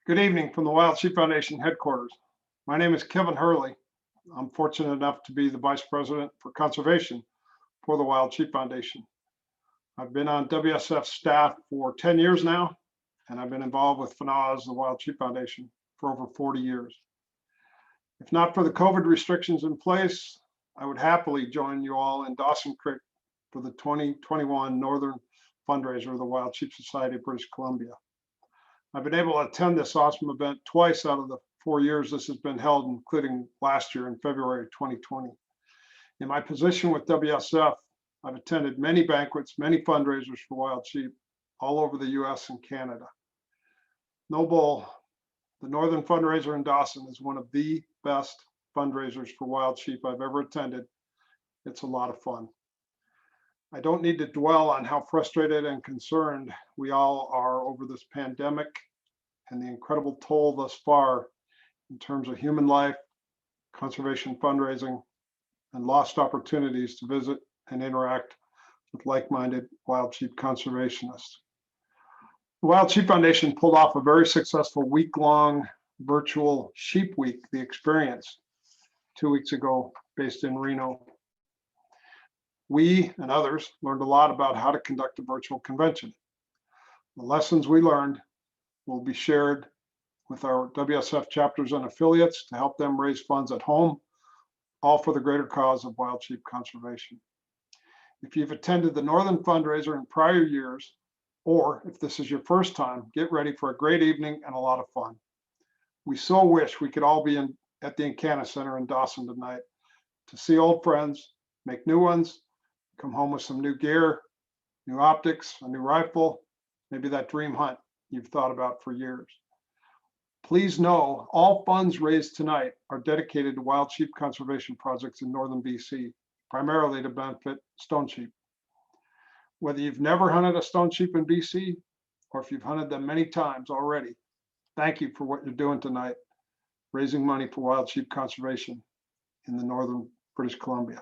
Good evening from the Wild Sheep Foundation headquarters. My name is Kevin Hurley. I'm fortunate enough to be the Vice President for Conservation for the Wild Sheep Foundation. I've been on WSF staff for 10 years now, and I've been involved with FNAWS, the Wild Sheep Foundation, for over 40 years. If not for the COVID restrictions in place, I would happily join you all in Dawson Creek for the 2021 Northern Fundraiser of the Wild Sheep Society of British Columbia. I've been able to attend this awesome event twice out of the 4 years this has been held, including last year in February 2020. In my position with WSF, I've attended many banquets, many fundraisers for wild sheep all over the US and Canada. No bull, the Northern Fundraiser in Dawson is one of the best fundraisers for wild sheep I've ever attended. It's a lot of fun. I don't need to dwell on how frustrated and concerned we all are over this pandemic and the incredible toll thus far in terms of human life, conservation fundraising, and lost opportunities to visit and interact with like-minded wild sheep conservationists. The Wild Sheep Foundation pulled off a very successful week-long virtual Sheep Week, The Experience, 2 weeks ago, based in Reno. We and others learned a lot about how to conduct a virtual convention. The lessons we learned will be shared with our WSF chapters and affiliates to help them raise funds at home, all for the greater cause of wild sheep conservation. If you've attended the Northern Fundraiser in prior years, or if this is your first time, get ready for a great evening and a lot of fun. We so wish we could all be at the Encana Center in Dawson tonight to see old friends, make new ones, come home with some new gear, new optics, a new rifle, maybe that dream hunt you've thought about for years. Please know all funds raised tonight are dedicated to wild sheep conservation projects in northern BC, primarily to benefit stone sheep. Whether you've never hunted a stone sheep in BC or if you've hunted them many times already, thank you for what you're doing tonight, raising money for wild sheep conservation in the northern British Columbia.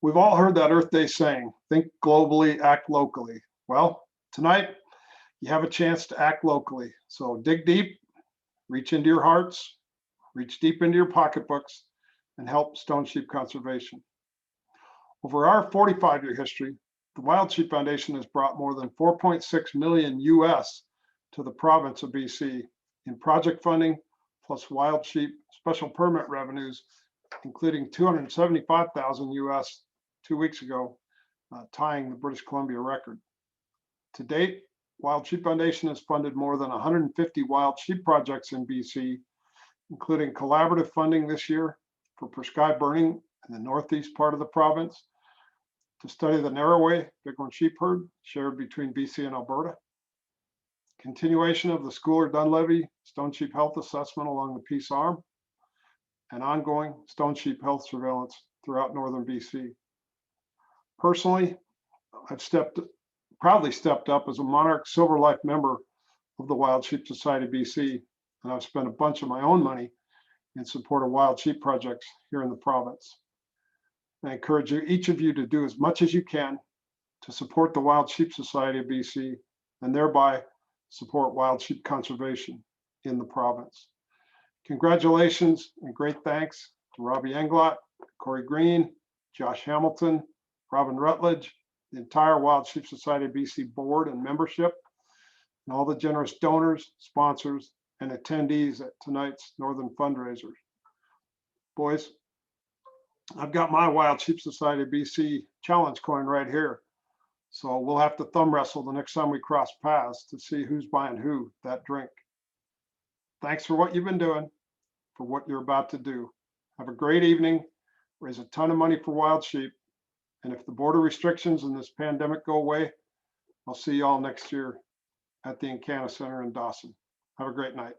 We've all heard that Earth Day saying, think globally, act locally. Well, tonight you have a chance to act locally. So dig deep, reach into your hearts, reach deep into your pocketbooks, and help stone sheep conservation. Over our 45-year history, the Wild Sheep Foundation has brought more than 4.6 million US to the province of BC in project funding, plus wild sheep special permit revenues, including 275,000 US 2 weeks ago, tying the British Columbia record. To date, Wild Sheep Foundation has funded more than 150 wild sheep projects in BC, including collaborative funding this year for prescribed burning in the northeast part of the province, to study the Narroway bighorn sheep herd shared between BC and Alberta, continuation of the Schooler-Dunlevy stone sheep health assessment along the Peace Arm, and ongoing stone sheep health surveillance throughout northern BC. Personally, I've proudly stepped up as a Monarch Silver Life member of the Wild Sheep Society BC, and I've spent a bunch of my own money in support of wild sheep projects here in the province. I encourage each of you to do as much as you can to support the Wild Sheep Society of BC and thereby support wild sheep conservation in the province. Congratulations and great thanks to Robbie Englot, Corey Green, Josh Hamilton, Robin Rutledge, the entire Wild Sheep Society of BC board and membership, and all the generous donors, sponsors, and attendees at tonight's Northern Fundraiser. Boys, I've got my Wild Sheep Society of BC challenge coin right here. So we'll have to thumb wrestle the next time we cross paths to see who's buying who that drink. Thanks for what you've been doing, for what you're about to do. Have a great evening, raise a ton of money for wild sheep, and if the border restrictions and this pandemic go away, I'll see you all next year at the Encana Center in Dawson. Have a great night.